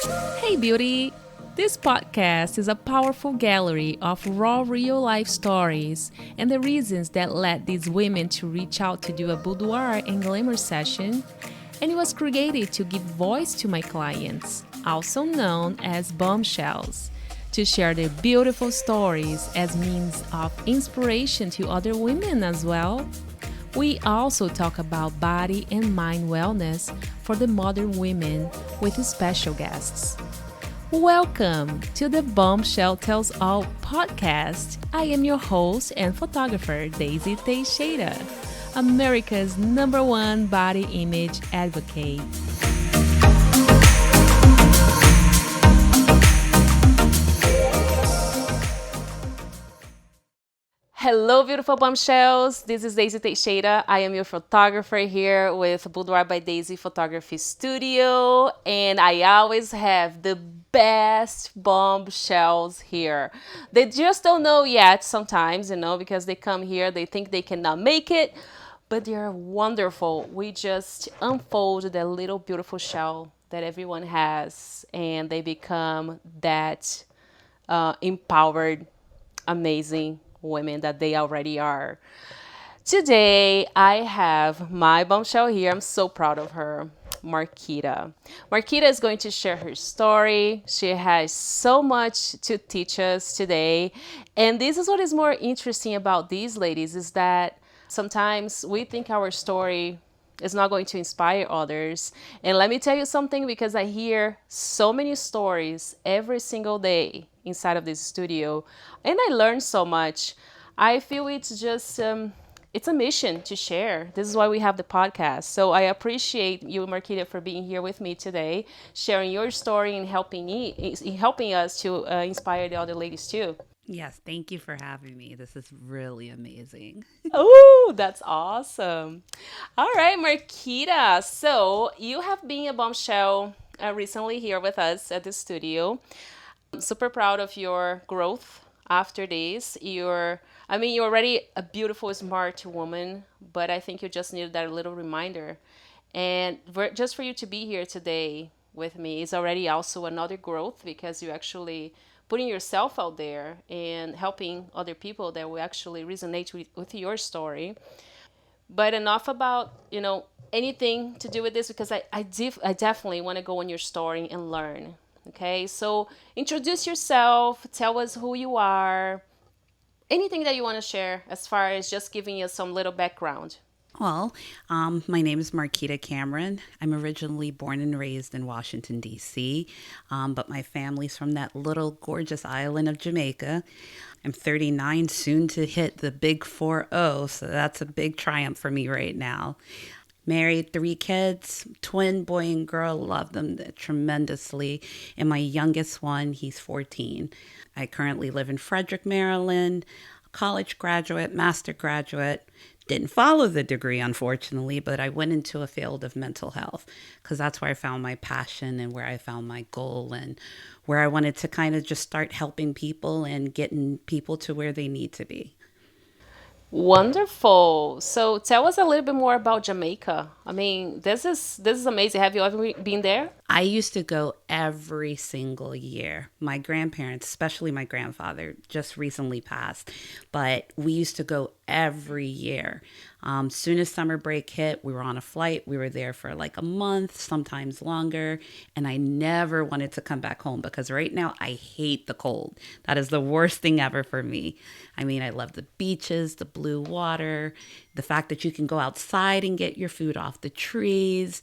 Hey, beauty! This podcast is a powerful gallery of raw real life stories and the reasons that led these women to reach out to do a boudoir and glamour session. And it was created to give voice to my clients, also known as bombshells, to share their beautiful stories as means of inspiration to other women as well. We also talk about body and mind wellness for the modern women with special guests. Welcome to the Bombshell Tells All podcast. I am your host and photographer, Daisy Teixeira, America's #1 body image advocate. Hello, beautiful bombshells. This is Daisy Teixeira. I am your photographer here with Boudoir by Daisy Photography Studio, and I always have the best bombshells here. They just don't know yet sometimes, because they come here, they think they cannot make it, but they're wonderful. We just unfold the little beautiful shell that everyone has, and they become that empowered, amazing women that they already are. Today, I have my bombshell here. I'm so proud of her, Marquita. Marquita is going to share her story. She has so much to teach us today. And this is what is more interesting about these ladies is that sometimes we think our story is not going to inspire others. And let me tell you something, because I hear so many stories every single day inside of this studio, and I learn so much. I feel it's just it's a mission to share. This is why we have the podcast. So I appreciate you, Marquita, for being here with me today, sharing your story and helping us to inspire the other ladies too. Yes, thank you for having me. This is really amazing. Oh, that's awesome. All right, Marquita. So you have been a bombshell recently here with us at the studio. I'm super proud of your growth after this. You're already a beautiful, smart woman, but I think you just needed that little reminder. And just for you to be here today with me is already also another growth, because you actually putting yourself out there and helping other people that will actually resonate with your story. But enough about, anything to do with this, because I definitely want to go on your story and learn. Okay, so introduce yourself, tell us who you are, anything that you want to share as far as just giving us some little background. My name is Marquita Cameron. I'm originally born and raised in Washington, D.C., but my family's from that little gorgeous island of Jamaica. I'm 39, soon to hit the big 40, so that's a big triumph for me right now. Married, 3 kids, twin boy and girl, love them tremendously. And my youngest one, he's 14. I currently live in Frederick, Maryland, college graduate, master graduate. Didn't follow the degree, unfortunately, but I went into a field of mental health because that's where I found my passion and where I found my goal and where I wanted to kind of just start helping people and getting people to where they need to be. Wonderful. So tell us a little bit more about Jamaica. This is amazing. Have you ever been there? I used to go every single year. My grandparents, especially my grandfather, just recently passed, but we used to go every year. Soon as summer break hit, we were on a flight. We were there for like a month, sometimes longer, and I never wanted to come back home because right now I hate the cold. That is the worst thing ever for me. I love the beaches, the blue water, the fact that you can go outside and get your food off the trees.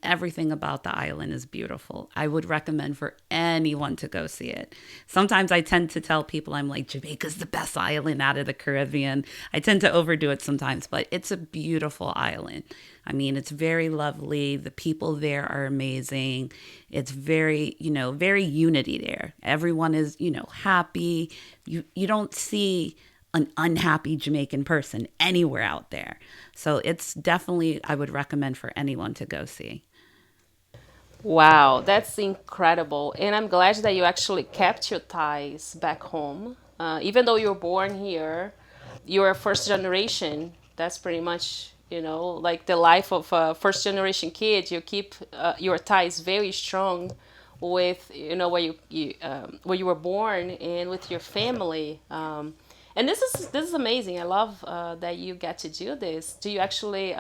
Everything about the island is beautiful. I would recommend for anyone to go see it. Sometimes I tend to tell people I'm like, Jamaica's the best island out of the Caribbean. I tend to overdo it sometimes, but it's a beautiful island. It's very lovely. The people there are amazing. It's very, very unity there. Everyone is, happy. You don't see an unhappy Jamaican person anywhere out there. So it's definitely, I would recommend for anyone to go see. Wow, that's incredible. And I'm glad that you actually kept your ties back home. Even though you were born here, you're a first generation. That's pretty much, like the life of a first generation kid. You keep your ties very strong with where where you were born and with your family. And this is amazing. I love that you get to do this. Do you actually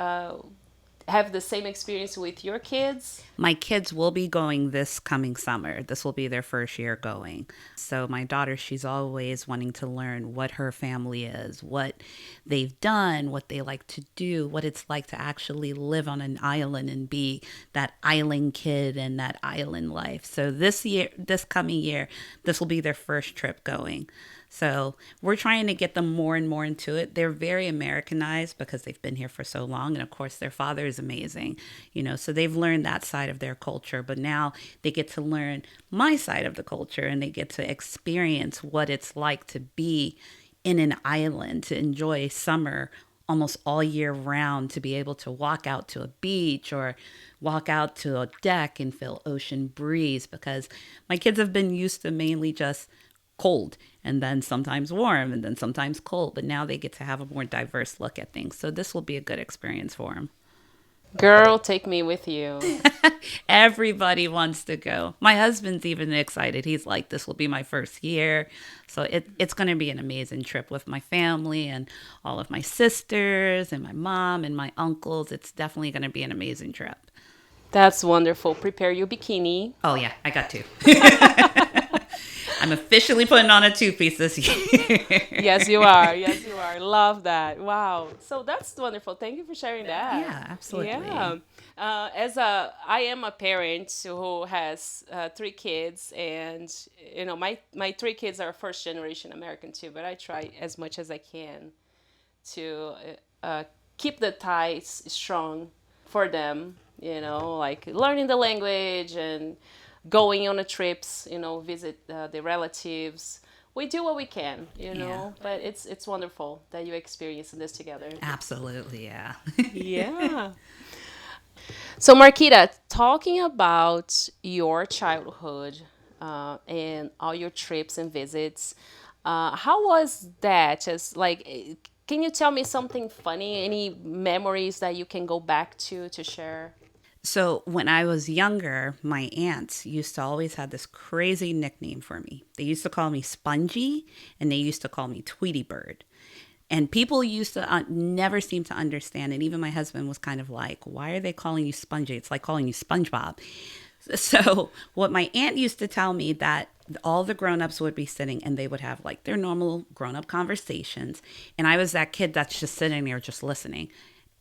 have the same experience with your kids? My kids will be going this coming summer. This will be their first year going. So, my daughter, she's always wanting to learn what her family is, what they've done, what they like to do, what it's like to actually live on an island and be that island kid and that island life. So, this coming year, this will be their first trip going. So we're trying to get them more and more into it. They're very Americanized because they've been here for so long. And of course, their father is amazing, so they've learned that side of their culture. But now they get to learn my side of the culture and they get to experience what it's like to be in an island, to enjoy summer almost all year round, to be able to walk out to a beach or walk out to a deck and feel ocean breeze, because my kids have been used to mainly just cold and then sometimes warm and then sometimes cold, but now they get to have a more diverse look at things. So this will be a good experience for them. Girl, take me with you. Everybody wants to go. My husband's even excited. He's like, this will be my first year. So it's going to be an amazing trip with my family and all of my sisters and my mom and my uncles. It's definitely going to be an amazing trip. That's wonderful. Prepare your bikini. Oh, yeah, I got to. I'm officially putting on a two-piece this year. Yes, you are. Yes, you are. Love that. Wow. So that's wonderful. Thank you for sharing that. Yeah, absolutely. Yeah. I am a parent who has three kids, and my three kids are first generation American too. But I try as much as I can to keep the ties strong for them. Like learning the language and going on the trips, visit the relatives. We do what we can, Yeah, but it's wonderful that you experiencing this together. absolutely. Yeah. Yeah. So, Marquita, talking about your childhood and all your trips and visits, how was that? Just like, can you tell me something funny? Any memories that you can go back to share? So when I was younger, my aunts used to always have this crazy nickname for me. They used to call me Spongy and they used to call me Tweety Bird. And people used to never seem to understand. And even my husband was kind of like, why are they calling you Spongy? It's like calling you SpongeBob. So what my aunt used to tell me, that all the grown-ups would be sitting and they would have like their normal grown-up conversations. And I was that kid that's just sitting there just listening.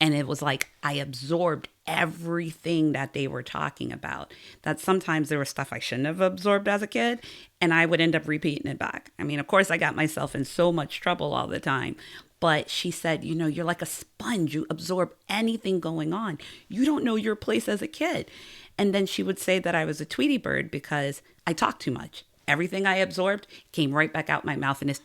And it was like I absorbed everything that they were talking about. That sometimes there was stuff I shouldn't have absorbed as a kid, and I would end up repeating it back. I mean, of course, I got myself in so much trouble all the time. But she said, you're like a sponge. You absorb anything going on. You don't know your place as a kid. And then she would say that I was a Tweety Bird because I talked too much. Everything I absorbed came right back out my mouth and it's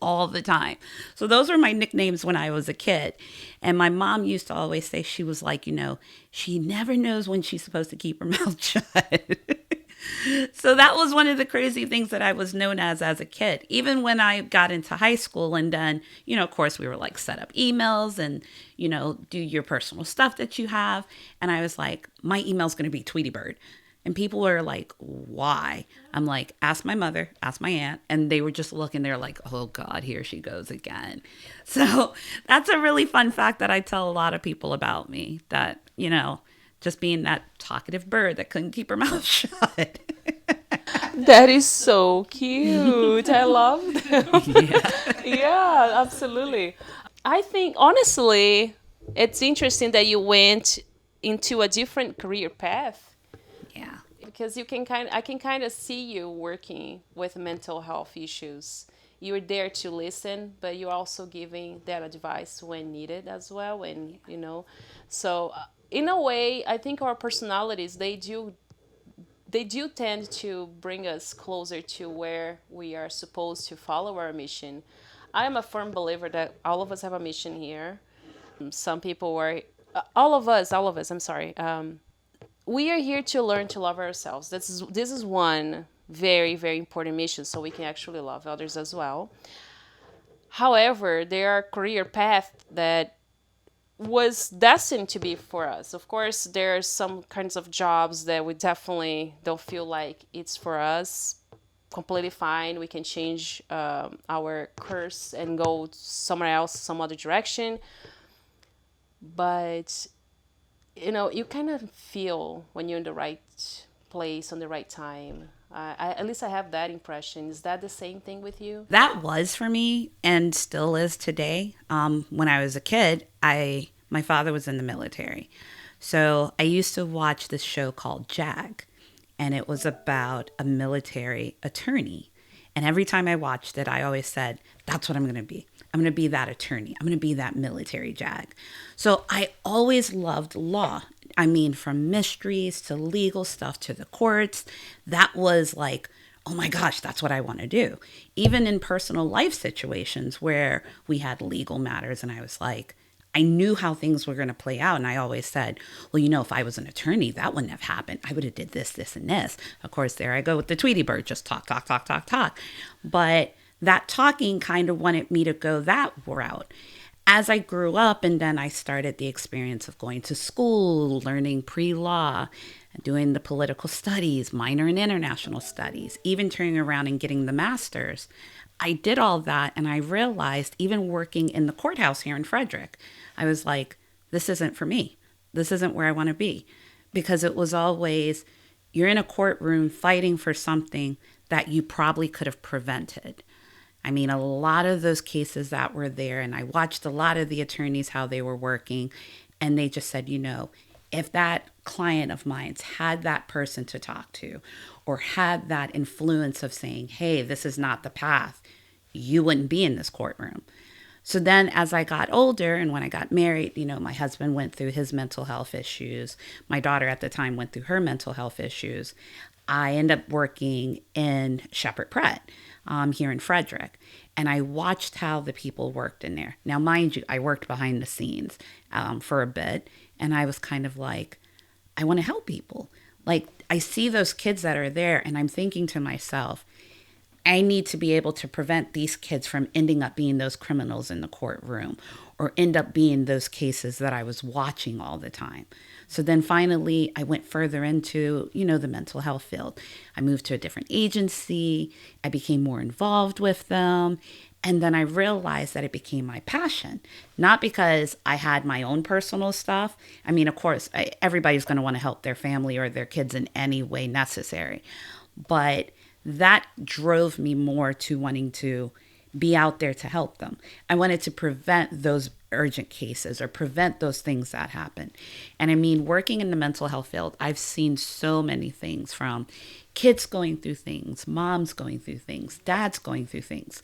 all the time. So those were my nicknames when I was a kid. And my mom used to always say, she was like, she never knows when she's supposed to keep her mouth shut. So that was one of the crazy things that I was known as a kid. Even when I got into high school and then, of course we were like set up emails and, do your personal stuff that you have. And I was like, my email's going to be Tweety Bird. And people were like, why? I'm like, ask my mother, ask my aunt. And they were just looking there like, oh God, here she goes again. So that's a really fun fact that I tell a lot of people about me, that, just being that talkative bird that couldn't keep her mouth shut. That is so cute. I love them. Yeah. Yeah, absolutely. I think honestly, it's interesting that you went into a different career path, Yeah. because I can kind of see you working with mental health issues. You're there to listen, but you're also giving that advice when needed as well. And so in a way, I think our personalities, they do tend to bring us closer to where we are supposed to follow our mission. I am a firm believer that all of us have a mission here. Some people are, all of us. I'm sorry. We are here to learn to love ourselves. This is one very, very important mission, so we can actually love others as well. However, there are career paths that was destined to be for us. Of course, there are some kinds of jobs that we definitely don't feel like it's for us. Completely fine. We can change our course and go somewhere else, some other direction. But you kind of feel when you're in the right place on the right time. At least I have that impression. Is that the same thing with you? That was for me and still is today. When I was a kid, I my father was in the military. So I used to watch this show called Jag, and it was about a military attorney. And every time I watched it, I always said, that's what I'm going to be. I'm going to be that attorney. I'm going to be that military Jag. So I always loved law. I mean, from mysteries to legal stuff to the courts. That was like, oh my gosh, that's what I want to do. Even in personal life situations where we had legal matters, and I was like, I knew how things were going to play out. And I always said, well, if I was an attorney, that wouldn't have happened. I would have did this, this, and this. Of course, there I go with the Tweety Bird, just talk, talk, talk, talk, talk. But that talking kind of wanted me to go that route. As I grew up, and then I started the experience of going to school, learning pre law, doing the political studies, minor in international studies, even turning around and getting the master's. I did all that, and I realized, even working in the courthouse here in Frederick, I was like, this isn't for me. This isn't where I want to be. Because it was always, you're in a courtroom fighting for something that you probably could have prevented. I mean, a lot of those cases that were there, and I watched a lot of the attorneys how they were working, and they just said, if that client of mine's had that person to talk to, or had that influence of saying, hey, this is not the path, you wouldn't be in this courtroom. So then as I got older and when I got married, my husband went through his mental health issues. My daughter at the time went through her mental health issues. I ended up working in Shepherd Pratt here in Frederick. And I watched how the people worked in there. Now, mind you, I worked behind the scenes for a bit. And I was kind of like, I want to help people. Like, I see those kids that are there, and I'm thinking to myself, I need to be able to prevent these kids from ending up being those criminals in the courtroom or end up being those cases that I was watching all the time. So then finally, I went further into, the mental health field. I moved to a different agency. I became more involved with them. And then I realized that it became my passion, not because I had my own personal stuff. I mean, of course, everybody's going to want to help their family or their kids in any way necessary. But that drove me more to wanting to be out there to help them. I wanted to prevent those urgent cases or prevent those things that happen. And I mean, working in the mental health field, I've seen so many things from kids going through things, moms going through things, dads going through things.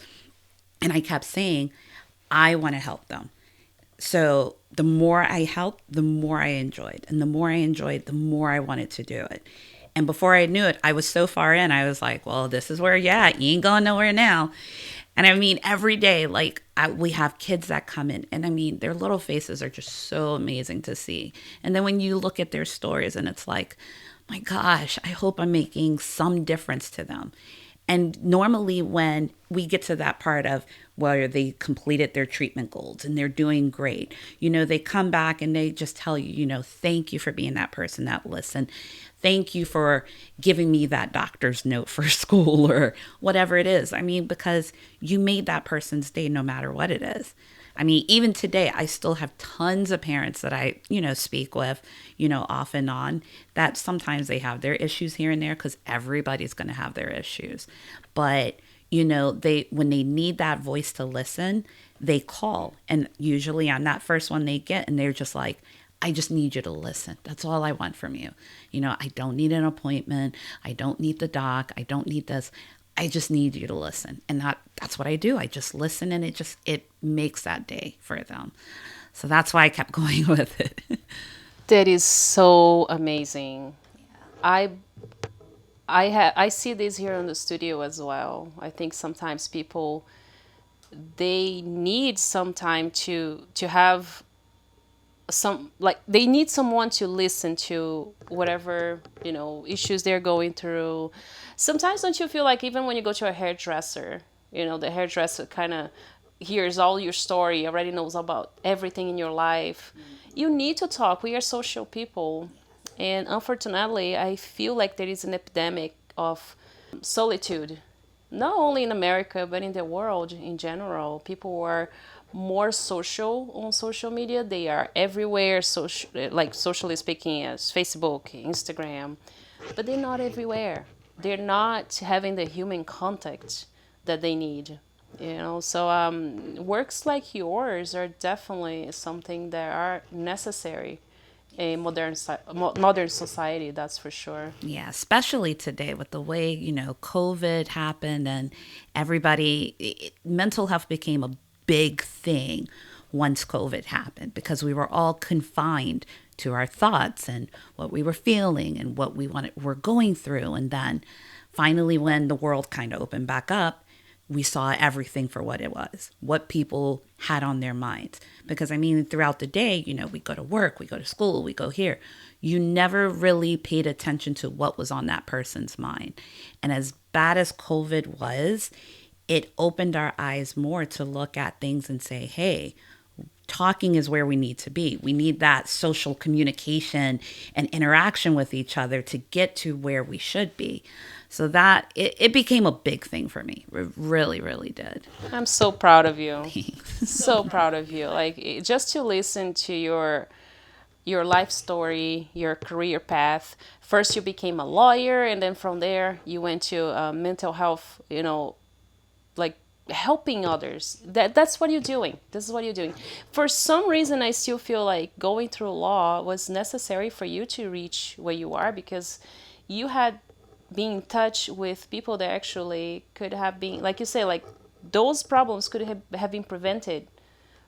And I kept saying, I want to help them. So the more I helped, the more I enjoyed. And the more I enjoyed, the more I wanted to do it. And before I knew it, I was so far in, I was like, well, this is where you're at. You ain't going nowhere now. And I mean, every day, we have kids that come in, and I mean, their little faces are just so amazing to see. And then when you look at their stories, and it's like, my gosh, I hope I'm making some difference to them. And normally, when we get to that part of where they completed their treatment goals and they're doing great, they come back and they just tell you, thank you for being that person that listened. Thank you for giving me that doctor's note for school or whatever it is. I mean, because you made that person's day no matter what it is. I mean, even today, I still have tons of parents that I, speak with, off and on, that sometimes they have their issues here and there because everybody's going to have their issues. But, when they need that voice to listen, they call. And usually on that first one they get, and they're just like, I just need you to listen. That's all I want from you. I don't need an appointment. I don't need the doc. I don't need this. I just need you to listen. And that's what I do. I just listen, and it makes that day for them. So that's why I kept going with it. That is so amazing. I I see this here in the studio as well. I think sometimes people, they need some time to have some, like, they need someone to listen to whatever, issues they're going through. Sometimes don't you feel like even when you go to a hairdresser, the hairdresser kind of hears all your story, already knows about everything in your life. You need to talk. We are social people. And unfortunately, I feel like there is an epidemic of solitude, not only in America, but in the world in general. People are more social on social media. They are everywhere, social, like socially speaking, as Facebook, Instagram, but they're not everywhere. They're not having the human contact that they need. So works like yours are definitely something that are necessary in modern society. That's for sure. Yeah, especially today with the way, COVID happened and mental health became a big thing once COVID happened because we were all confined to our thoughts and what we were feeling and what we're going through. And then finally, when the world kind of opened back up, we saw everything for what it was, what people had on their minds. Because I mean, throughout the day, we go to work, we go to school, we go here. You never really paid attention to what was on that person's mind. And as bad as COVID was, it opened our eyes more to look at things and say, hey, talking is where we need to be. We need that social communication and interaction with each other to get to where we should be. So that it became a big thing for me. It really, really did. I'm so proud of you. Thanks. So proud of you. Like just to listen to your life story, your career path. First, you became a lawyer, and then from there, you went to mental health. Like helping others. That's what you're doing. This is what you're doing. For some reason, I still feel like going through law was necessary for you to reach where you are because you had been in touch with people that actually could have been, like you say, like those problems could have been prevented,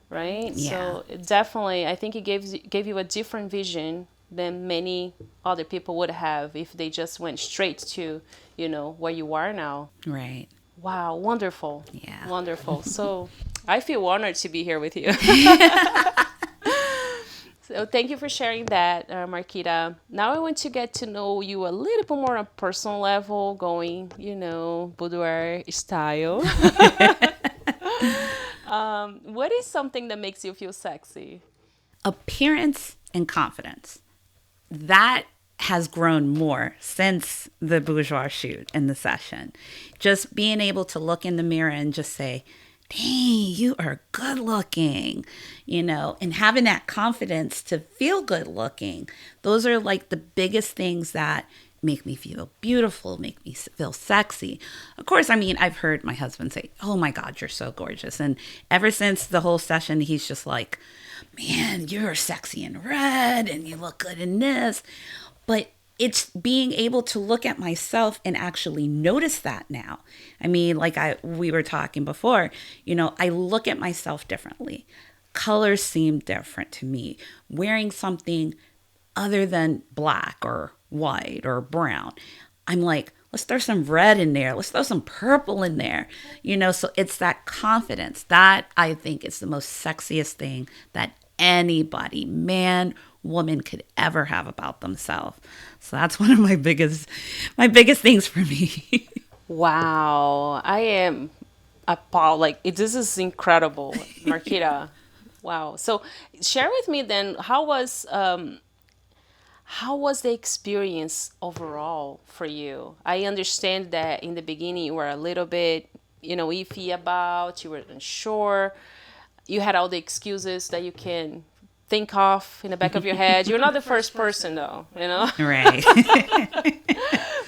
right? Yeah. So definitely, I think it gave you a different vision than many other people would have if they just went straight to, where you are now. Right. Wow, wonderful. Yeah. Wonderful. So I feel honored to be here with you. So thank you for sharing that, Marquita. Now I want to get to know you a little bit more on a personal level, going, boudoir style. What is something that makes you feel sexy? Appearance and confidence. That has grown more since the boudoir shoot and the session. Just being able to look in the mirror and just say, dang, you are good looking, and having that confidence to feel good looking. Those are like the biggest things that make me feel beautiful, make me feel sexy. Of course, I mean, I've heard my husband say, oh my God, you're so gorgeous. And ever since the whole session, he's just like, man, you're sexy in red and you look good in this. But it's being able to look at myself and actually notice that now. I mean, like we were talking before, I look at myself differently. Colors seem different to me. Wearing something other than black or white or brown, I'm like, let's throw some red in there. Let's throw some purple in there. So it's that confidence that I think is the most sexiest thing that anybody, man, woman, could ever have about themselves. So that's one of my biggest things for me. Wow, I am appalled. Like this is incredible, Marquita. Wow. So share with me then how was the experience overall for you? I understand that in the beginning you were a little bit, iffy about, you were unsure. You had all the excuses that you can think of in the back of your head. You're not the first person though. Right.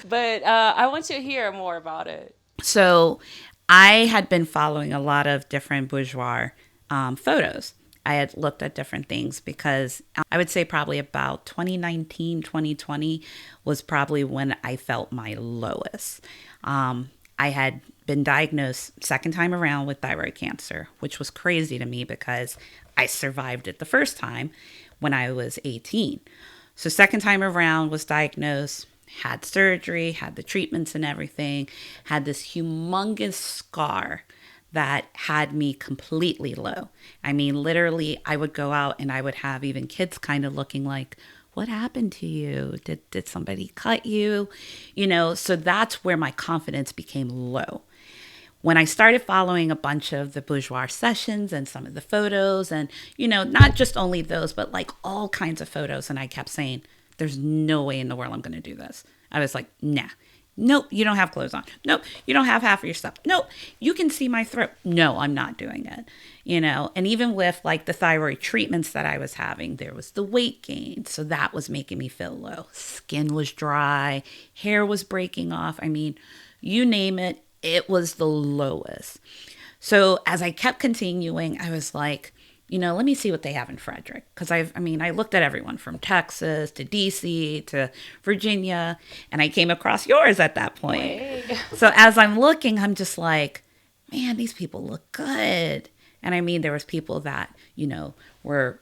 But I want to hear more about it. So I had been following a lot of different boudoir photos. I had looked at different things because I would say probably about 2019, 2020 was probably when I felt my lowest. I had been diagnosed second time around with thyroid cancer, which was crazy to me because I survived it the first time when I was 18. So second time around was diagnosed, had surgery, had the treatments and everything, had this humongous scar that had me completely low. I mean, literally, I would go out and I would have even kids kind of looking like, what happened to you? Did somebody cut you? So that's where my confidence became low. when I started following a bunch of the bourgeois sessions and some of the photos, and, not just only those, but like all kinds of photos. And I kept saying, there's no way in the world I'm going to do this. I was like, nah. Nope, you don't have clothes on. Nope, you don't have half of your stuff. Nope, you can see my throat. No, I'm not doing it. And even with like the thyroid treatments that I was having, there was the weight gain. So that was making me feel low. Skin was dry, hair was breaking off. I mean, you name it, it was the lowest. So as I kept continuing, I was like, let me see what they have in Frederick. Because I looked at everyone from Texas to DC to Virginia, and I came across yours at that point. Way. So as I'm looking, I'm just like, man, these people look good. And there was people that, were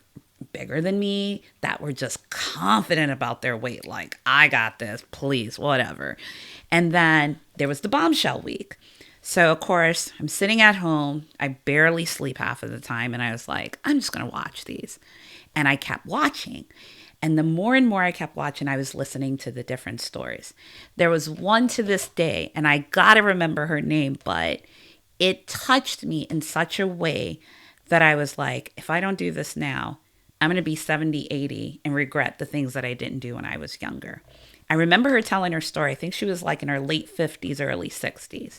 bigger than me, that were just confident about their weight. Like, I got this, please, whatever. And then there was the Bombshell week. So, of course, I'm sitting at home. I barely sleep half of the time. And I was like, I'm just going to watch these. And I kept watching. And the more and more I kept watching, I was listening to the different stories. There was one to this day, and I got to remember her name, but it touched me in such a way that I was like, if I don't do this now, I'm going to be 70, 80 and regret the things that I didn't do when I was younger. I remember her telling her story. I think she was like in her late 50s, early 60s,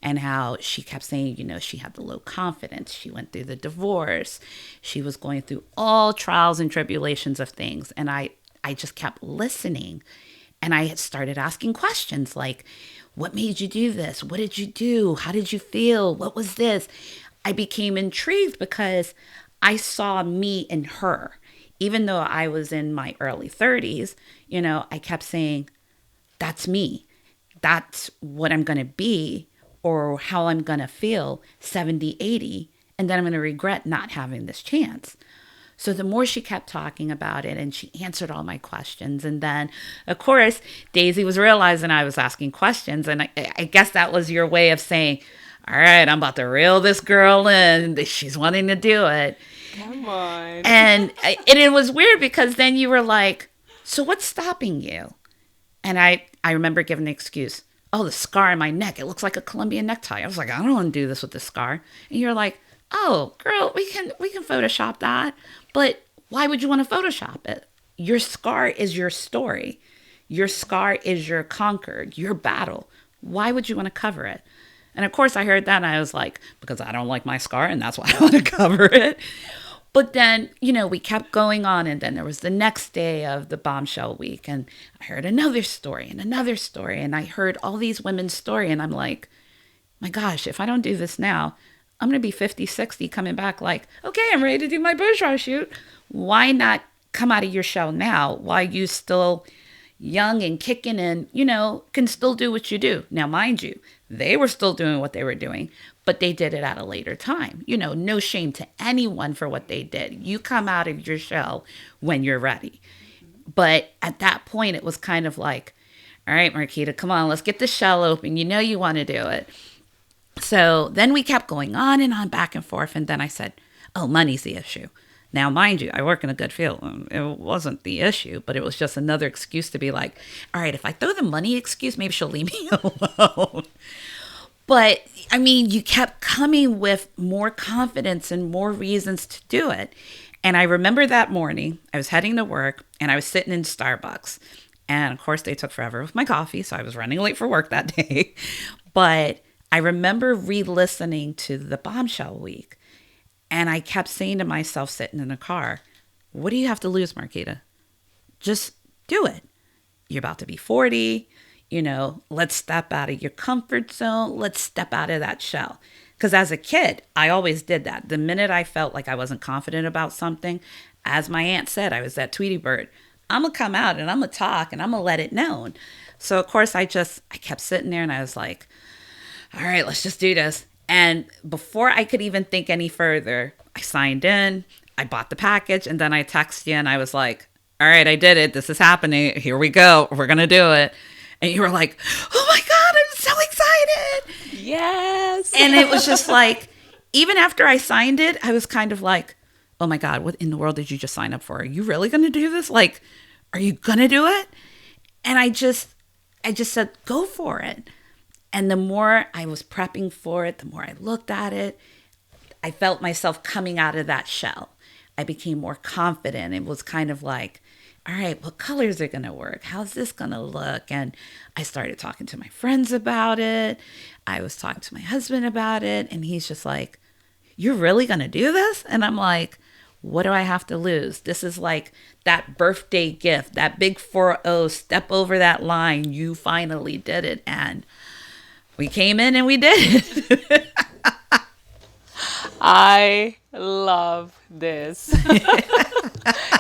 and how she kept saying, she had the low confidence. She went through the divorce. She was going through all trials and tribulations of things. And I just kept listening, and I had started asking questions like, what made you do this? What did you do? How did you feel? What was this? I became intrigued because I saw me in her. Even though I was in my early 30s, I kept saying, that's me. That's what I'm going to be, or how I'm going to feel 70, 80, and then I'm going to regret not having this chance. So the more she kept talking about it, and she answered all my questions. And then, of course, Daisy was realizing I was asking questions. And I guess that was your way of saying, all right, I'm about to reel this girl in. She's wanting to do it. Come on. And it was weird because then you were like, so what's stopping you? And I remember giving the excuse, oh, the scar on my neck. It looks like a Colombian necktie. I was like, I don't want to do this with this scar. And you're like, oh, girl, we can Photoshop that. But why would you want to Photoshop it? Your scar is your story. Your scar is your conquer, your battle. Why would you want to cover it? And of course, I heard that and I was like, because I don't like my scar and that's why I want to cover it. But then, we kept going on. And then there was the next day of the Bombshell week. And I heard another story and another story. And I heard all these women's story. And I'm like, my gosh, if I don't do this now, I'm going to be 50, 60 coming back like, okay, I'm ready to do my bourgeois shoot. Why not come out of your shell now while you still young and kicking and, can still do what you do. Now, mind you, they were still doing what they were doing, but they did it at a later time. No shame to anyone for what they did. You come out of your shell when you're ready. But at that point, it was kind of like, all right, Marquita, come on, let's get the shell open. You want to do it. So then we kept going on and on, back and forth. And then I said, oh, money's the issue. Now, mind you, I work in a good field. It wasn't the issue, but it was just another excuse to be like, all right, if I throw the money excuse, maybe she'll leave me alone. But you kept coming with more confidence and more reasons to do it. And I remember that morning, I was heading to work and I was sitting in Starbucks. And of course, they took forever with my coffee. So I was running late for work that day. But I remember re-listening to the Bombshell week. And I kept saying to myself sitting in the car, what do you have to lose, Marquita? Just do it. You're about to be 40. Let's step out of your comfort zone. Let's step out of that shell. Because as a kid, I always did that. The minute I felt like I wasn't confident about something, as my aunt said, I was that Tweety bird. I'm going to come out and I'm going to talk and I'm going to let it known. So, of course, I kept sitting there and I was like, all right, let's just do this. And before I could even think any further, I signed in, I bought the package, and then I texted you and I was like, all right, I did it. This is happening. Here we go. We're going to do it. And you were like, oh my God, I'm so excited. Yes. And it was just like, even after I signed it, I was kind of like, oh my God, what in the world did you just sign up for? Are you really going to do this? Like, are you going to do it? And I just said, go for it. And the more I was prepping for it, the more I looked at it, I felt myself coming out of that shell. I became more confident. It was kind of like, all right, what colors are going to work? How's this going to look? And I started talking to my friends about it. I was talking to my husband about it. And he's just like, you're really going to do this? And I'm like, what do I have to lose? This is like that birthday gift, that big 4-0, step over that line. You finally did it. And we came in and we did it. I love this.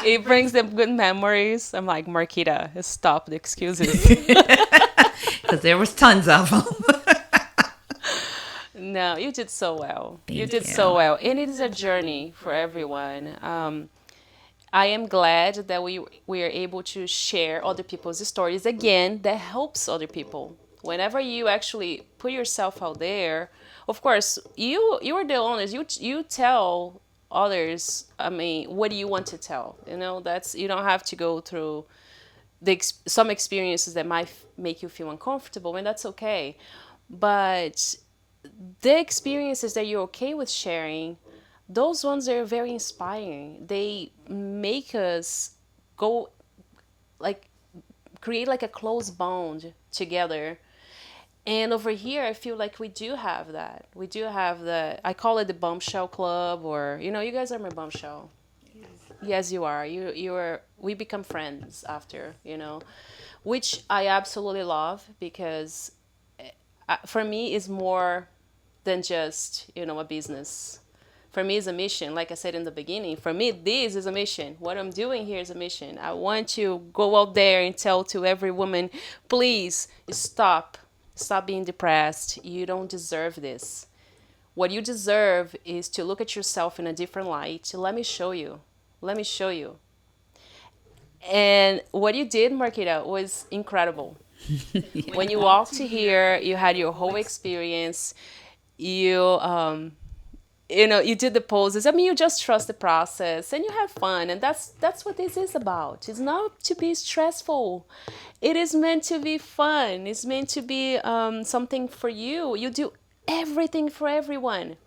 It brings them good memories. I'm like, Marquita, stop the excuses. Because there was tons of them. No, you did so well. You Thank did you. so well. And it is a journey for everyone. I am glad that we are able to share other people's stories again that helps other people. Whenever you actually put yourself out there, of course, you are the owners. You tell others. I mean, what do you want to tell? You know, that's you don't have to go through some experiences that might make you feel uncomfortable, and that's okay. But the experiences that you're okay with sharing, those ones are very inspiring. They make us go like create like a close bond together. And over here, I feel like we do have that. We do have the, I call it the Bombshell Club, or, you know, you guys are my Bombshell. Yes, you are. You are. We become friends after, you know, which I absolutely love because for me is more than just, you know, a business. For me, it's a mission. Like I said in the beginning, for me, this is a mission. What I'm doing here is a mission. I want to go out there and tell to every woman, please stop. Stop being depressed. You don't deserve this. What you deserve is to look at yourself in a different light. Let me show you. Let me show you. And what you did, Marquita, was incredible. When you walked here, you had your whole experience. You you know, you did the poses. I mean, you just trust the process and you have fun, and that's what this is about. It's not to be stressful. It is meant to be fun. It's meant to be something for you. You do everything for everyone.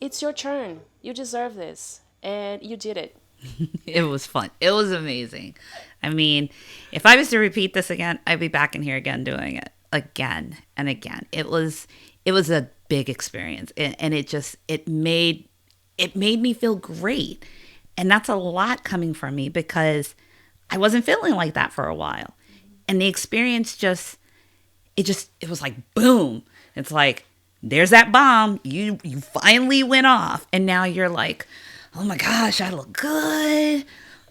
It's your turn. You deserve this, and you did it. It was fun. It was amazing. I mean, if I was to repeat this again, I'd be back in here again doing it again and again. It was a big experience, and it made me feel great. And that's a lot coming from me because I wasn't feeling like that for a while. And the experience it was like boom. It's like there's that bomb. You finally went off, and now you're like, oh my gosh, I look good.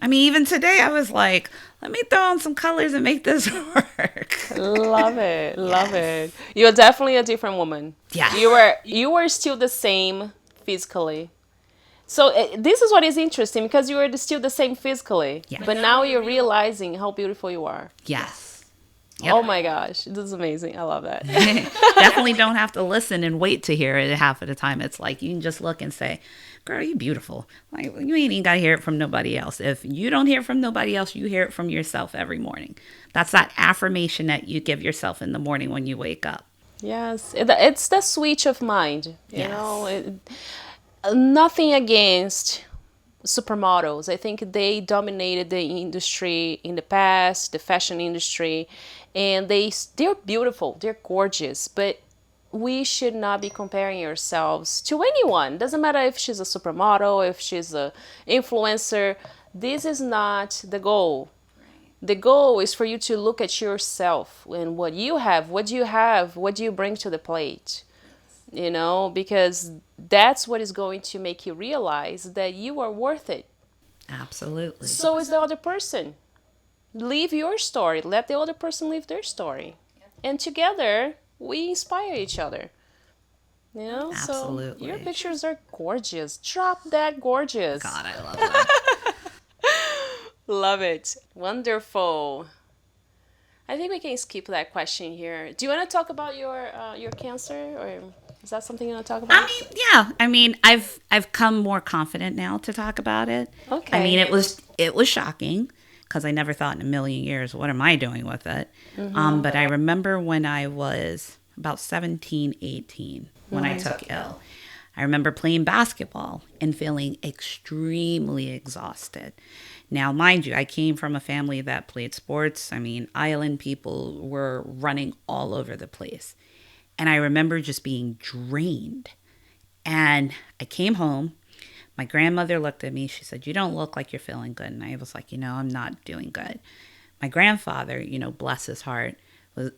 I mean, even today I was like, let me throw on some colors and make this work. Love it. Love it. You're definitely a different woman. Yes. You were still the same physically. So this is what is interesting because you were still the same physically, Yes. but now you're realizing how beautiful you are. Yes. Yep. Oh my gosh, this is amazing. I love that. Definitely don't have to listen and wait to hear it half of the time. It's like you can just look and say, girl, you beautiful. Like you ain't even got to hear it from nobody else. If you don't hear it from nobody else, you hear it from yourself every morning. That's that affirmation that you give yourself in the morning when you wake up. Yes, it's the switch of mind. You Yes. know, nothing against supermodels. I think they dominated the industry in the past, the fashion industry, and they're beautiful, they're gorgeous, but we should not be comparing ourselves to anyone. Doesn't matter if she's a supermodel, if she's a influencer. This is not the goal. The goal is for you to look at yourself and what you have, what do you have, what do you bring to the plate? You know, because that's what is going to make you realize that you are worth it. Absolutely. So is the other person. Live your story. Let the other person live their story. And together, we inspire each other. You know, so Absolutely. your pictures are gorgeous. Drop that gorgeous. God, I love that. Love it. Wonderful. I think we can skip that question here. Do you want to talk about your cancer, or is that something you want to talk about? I mean, yeah. I mean, I've come more confident now to talk about it. Okay. I mean, it was shocking because I never thought in a million years, what am I doing with it? But I remember when I was about 17, 18 when I Mm-hmm. took ill. I remember playing basketball and feeling extremely exhausted. Now, mind you, I came from a family that played sports. I mean, island people were running all over the place. And I remember just being drained. And I came home. My grandmother looked at me. She said, "You don't look like you're feeling good." And I was like, I'm not doing good. My grandfather, bless his heart,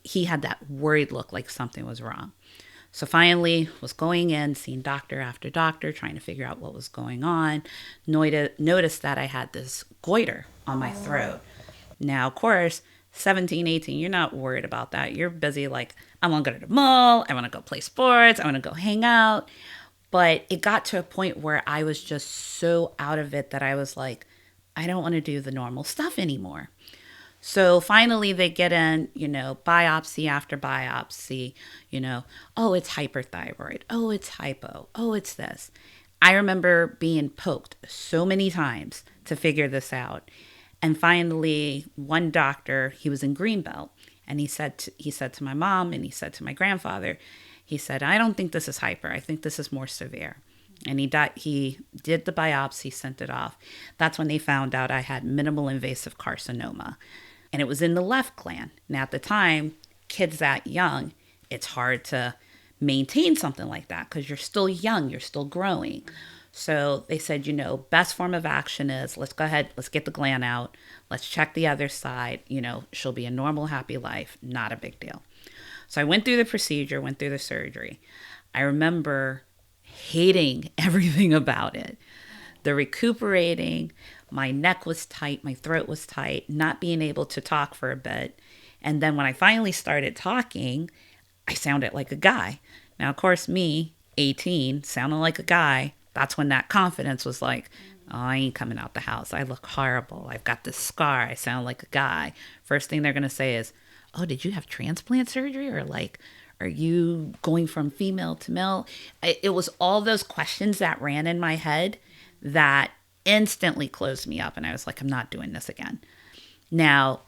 he had that worried look like something was wrong. So finally was going in, seeing doctor after doctor, trying to figure out what was going on. Noticed that I had this goiter on my throat. Now, of course, 17, 18, you're not worried about that. You're busy like, I want to go to the mall. I want to go play sports. I want to go hang out. But it got to a point where I was just so out of it that I was like, I don't want to do the normal stuff anymore. So finally, they get in, biopsy after biopsy, oh, it's hyperthyroid. Oh, it's hypo. Oh, it's this. I remember being poked so many times to figure this out. And finally, one doctor, he was in Greenbelt, and he said to my mom and he said to my grandfather, he said, "I don't think this is hyper. I think this is more severe." And he did the biopsy, sent it off. That's when they found out I had minimal invasive carcinoma, and it was in the left gland. Now, at the time, kids that young, it's hard to maintain something like that because you're still young, you're still growing. So they said, best form of action is let's go ahead, let's get the gland out, let's check the other side. She'll be a normal, happy life, not a big deal. So I went through the procedure, went through the surgery. I remember hating everything about it. The recuperating, my neck was tight, my throat was tight, not being able to talk for a bit. And then when I finally started talking, I sounded like a guy. Now, of course, me, 18, sounding like a guy, that's when that confidence was like, oh, I ain't coming out the house. I look horrible. I've got this scar. I sound like a guy. First thing they're going to say is, oh, did you have transplant surgery? Or like, are you going from female to male? It was all those questions that ran in my head that instantly closed me up. And I was like, I'm not doing this again. Now,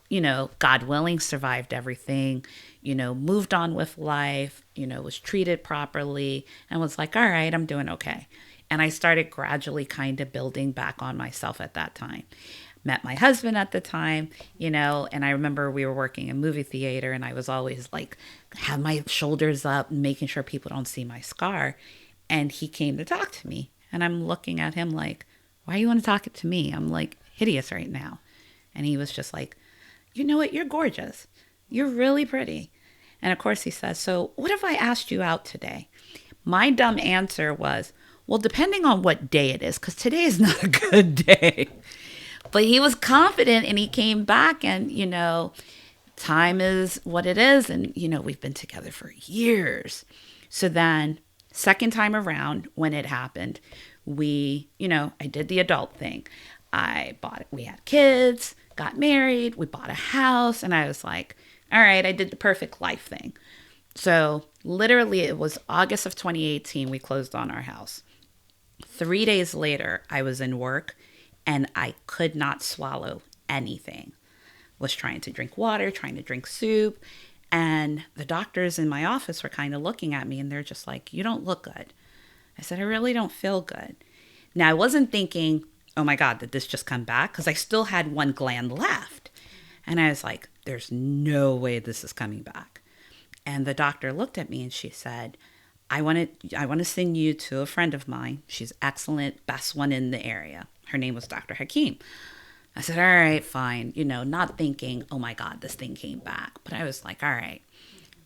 God willing, survived everything, moved on with life, was treated properly, and was like, all right, I'm doing okay. And I started gradually kind of building back on myself at that time. Met my husband at the time, and I remember we were working in a movie theater, and I was always like, have my shoulders up, making sure people don't see my scar. And he came to talk to me, and I'm looking at him like, why you want to talk to me? I'm like hideous right now. And he was just like, you know what? You're gorgeous. You're really pretty. And of course he says, so what if I asked you out today? My dumb answer was, well, depending on what day it is, because today is not a good day. But he was confident and he came back and, time is what it is. And, we've been together for years. So then second time around when it happened, I did the adult thing. We had kids, got married, we bought a house, and I was like, all right, I did the perfect life thing. So literally it was August of 2018, we closed on our house. 3 days later, I was in work and I could not swallow anything. Was trying to drink water, trying to drink soup. And the doctors in my office were kind of looking at me and they're just like, you don't look good. I said, I really don't feel good. Now, I wasn't thinking, oh my God, did this just come back? Because I still had one gland left. And I was like, there's no way this is coming back. And the doctor looked at me and she said, I want to send you to a friend of mine. She's excellent, best one in the area. Her name was Dr. Hakeem. I said, all right, fine. Not thinking, oh my God, this thing came back. But I was like, all right.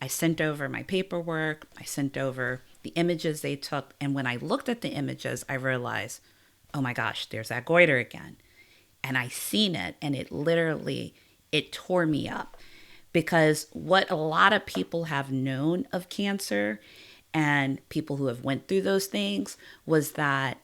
I sent over my paperwork. I sent over the images they took. And when I looked at the images, I realized, oh my gosh, there's that goiter again. And I seen it and it tore me up. Because what a lot of people have known of cancer and people who have went through those things was that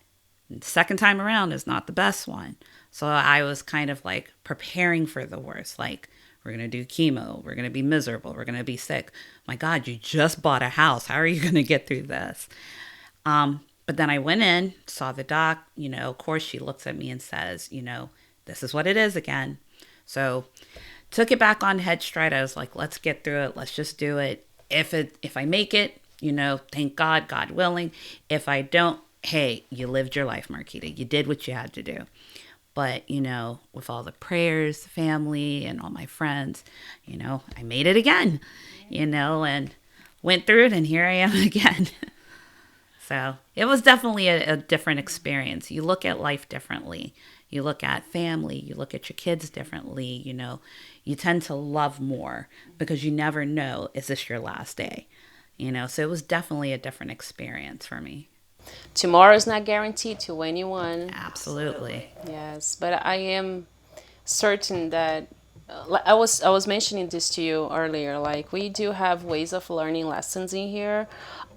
the second time around is not the best one. So I was kind of like preparing for the worst. Like, we're going to do chemo. We're going to be miserable. We're going to be sick. My God, you just bought a house. How are you going to get through this? But then I went in, saw the doc. Of course, she looks at me and says, this is what it is again. So took it back on head stride. I was like, let's get through it. Let's just do it. If I make it, thank God, God willing. If I don't, hey, you lived your life, Marquita. You did what you had to do. But, with all the prayers, family, and all my friends, I made it again, and went through it, and here I am again. So it was definitely a different experience. You look at life differently. You look at family. You look at your kids differently. You tend to love more because you never know, is this your last day? So it was definitely a different experience for me. Tomorrow is not guaranteed to anyone. Absolutely. Yes, but I am certain that I was mentioning this to you earlier. Like, we do have ways of learning lessons in here,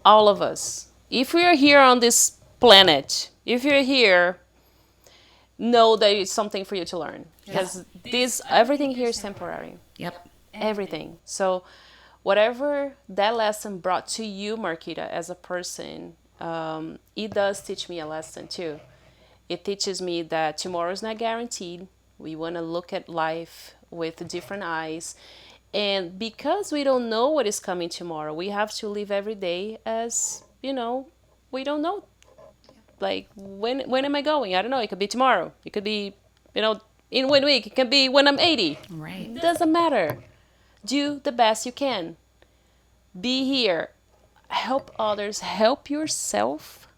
all of us. If we are here on this planet, if you're here, know that it's something for you to learn, because this everything here is temporary. Yep. Everything. So whatever that lesson brought to you, Marquita, as a person, it does teach me a lesson too. It teaches me that tomorrow is not guaranteed. We want to look at life with different eyes. And because we don't know what is coming tomorrow, we have to live every day as, we don't know. Like, when am I going? I don't know. It could be tomorrow. It could be, in 1 week. It can be when I'm 80. Right. Doesn't matter. Do the best you can. Be here. Help others. Help yourself.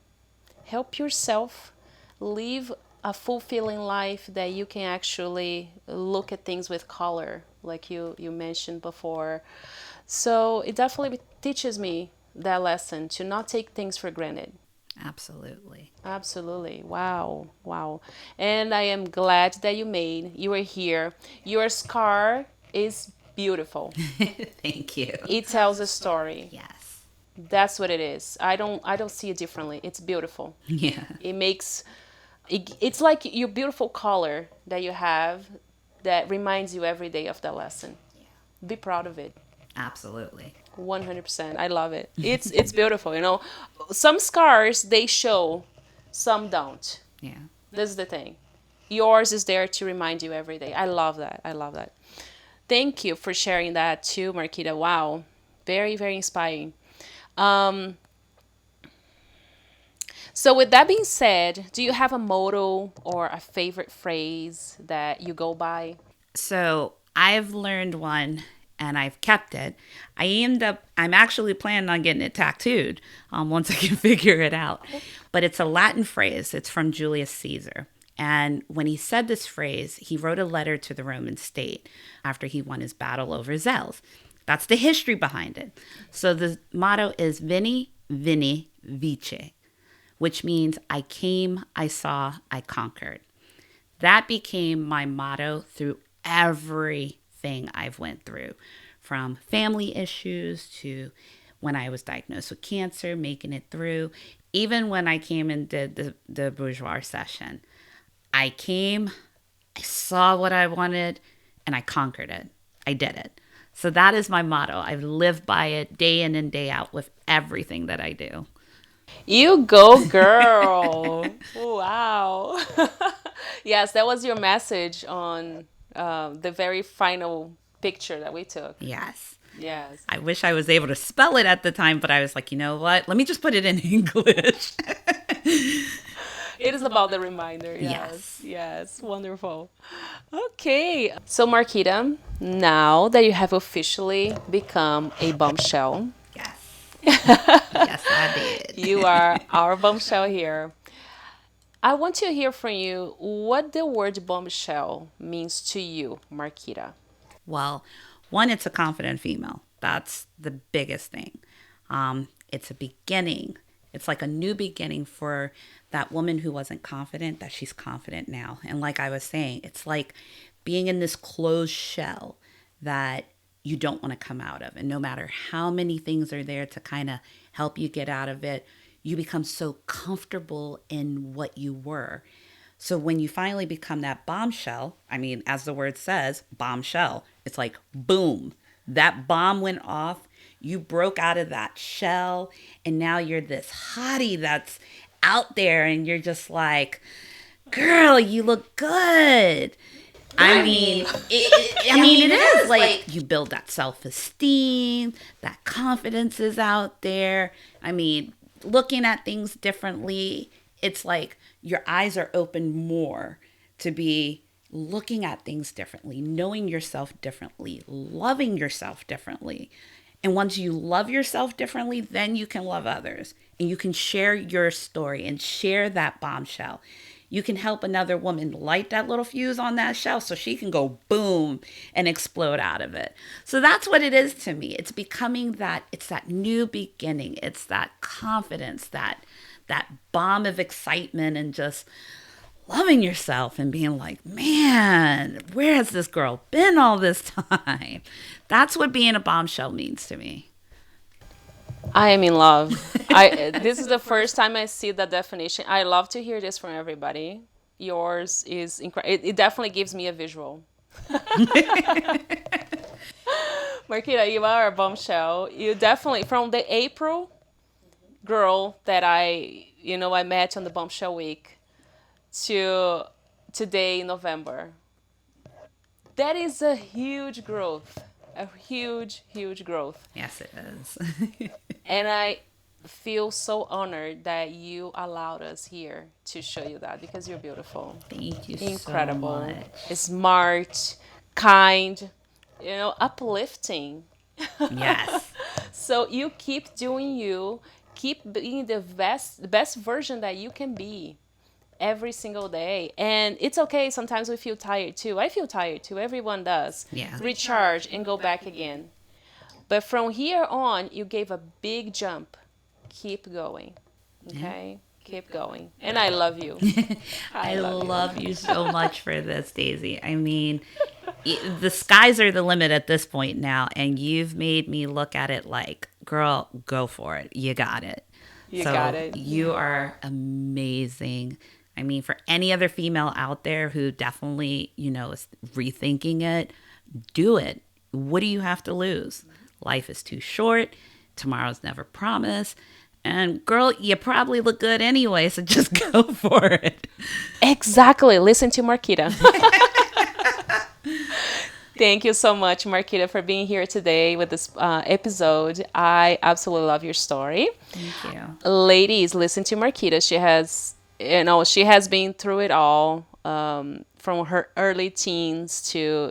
Help yourself. Live a fulfilling life that you can actually look at things with color, like you mentioned before. So it definitely teaches me that lesson to not take things for granted. Absolutely. Absolutely. Wow. Wow. And I am glad that you were here. Your scar is beautiful. Thank you. It tells a story. Yes. That's what it is. I don't see it differently. It's beautiful. Yeah. It makes it's like your beautiful color that you have that reminds you every day of that lesson. Be proud of it. Absolutely. 100%. I love it. It's beautiful, Some scars they show, some don't. Yeah. This is the thing. Yours is there to remind you every day. I love that. I love that. Thank you for sharing that too, Marquita. Wow. Very, very inspiring. Um, so with that being said, do you have a motto or a favorite phrase that you go by? So I've learned one and I've kept it. I'm actually planning on getting it tattooed once I can figure it out. But it's a Latin phrase. It's from Julius Caesar. And when he said this phrase, he wrote a letter to the Roman state after he won his battle over zealous. That's the history behind it. So the motto is Veni, Vini, Vici, which means I came, I saw, I conquered. That became my motto through everything I've went through, from family issues to when I was diagnosed with cancer, making it through, even when I came and did the bourgeois session. I came, I saw what I wanted, and I conquered it. I did it. So that is my motto. I've lived by it day in and day out with everything that I do. You go, girl. Wow. Yes, that was your message on the very final picture that we took. Yes. Yes. I wish I was able to spell it at the time, but I was like, you know what? Let me just put it in English. It is about the reminder. Yes. Yes. Yes. Wonderful. Okay. So, Marquita, now that you have officially become a bombshell, Yes. Yes, I did. you are our bombshell here. I want to hear from you what the word bombshell means to you, Marquita. Well, one, it's a confident female. That's the biggest thing. It's a beginning. It's like a new beginning for that woman who wasn't confident, that she's confident now. And like I was saying, it's like being in this closed shell that you don't want to come out of. And no matter how many things are there to kind of help you get out of it, you become so comfortable in what you were. So when you finally become that bombshell, I mean, as the word says, bombshell, it's like boom, that bomb went off. You broke out of that shell, and now you're this hottie that's out there, and you're just like, girl, you look good. I mean, it is like you build that self-esteem, that confidence is out there. I mean, looking at things differently, it's like your eyes are open more to be looking at things differently, knowing yourself differently, loving yourself differently. And once you love yourself differently, then you can love others and you can share your story and share that bombshell. You can help another woman light that little fuse on that shelf so she can go boom and explode out of it. So that's what it is to me. It's becoming that, it's that new beginning. It's that confidence, that bomb of excitement and just loving yourself and being like, man, where has this girl been all this time? That's what being a bombshell means to me. I am in love. This is the first time I see that definition. I love to hear this from everybody. Yours is incredible. It definitely gives me a visual. Marquita, you are a bombshell. You definitely, from the April girl that I met on the Bombshell Week to today, November. That is a huge growth. A huge, huge growth. Yes, it is. And I feel so honored that you allowed us here to show you that because you're beautiful. Thank you Incredible. so much. Smart, kind, uplifting. Yes. So you keep doing you, keep being the best version that you can be every single day. And it's okay. Sometimes we feel tired too. I feel tired too. Everyone does. Yeah. Recharge and go back again. But from here on, you gave a big jump. Keep going. Okay? Keep going. And I love you. I love you so much for this, Daisy. I mean, the skies are the limit at this point now. And you've made me look at it like, girl, go for it. You got it. You got it. You are amazing. I mean, for any other female out there who definitely, is rethinking it, do it. What do you have to lose? Life is too short. Tomorrow's never promised. And girl, you probably look good anyway, so just go for it. Exactly. Listen to Marquita. Thank you so much, Marquita, for being here today with this episode. I absolutely love your story. Thank you. Ladies, listen to Marquita. She has been through it all, from her early teens to,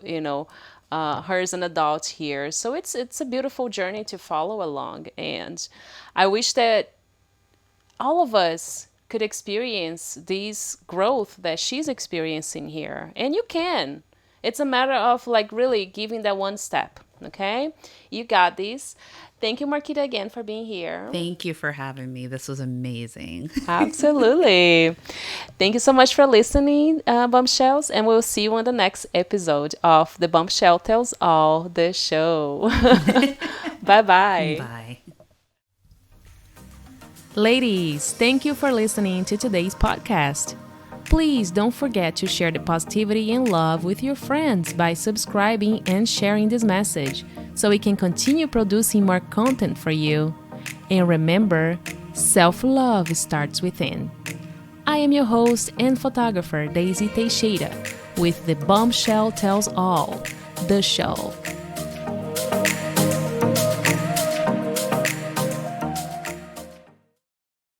her as an adult here. So it's a beautiful journey to follow along. And I wish that all of us could experience this growth that she's experiencing here. And you can. It's a matter of really giving that one step. Okay? You got this. Thank you, Marquita, again for being here. Thank you for having me. This was amazing. Absolutely. Thank you so much for listening, Bombshells, and we'll see you on the next episode of the Bombshell Tells All, the show. Bye-bye. Bye. Ladies, thank you for listening to today's podcast. Please don't forget to share the positivity and love with your friends by subscribing and sharing this message so we can continue producing more content for you. And remember, self-love starts within. I am your host and photographer, Daisy Teixeira, with the Bombshell Tells All, the show.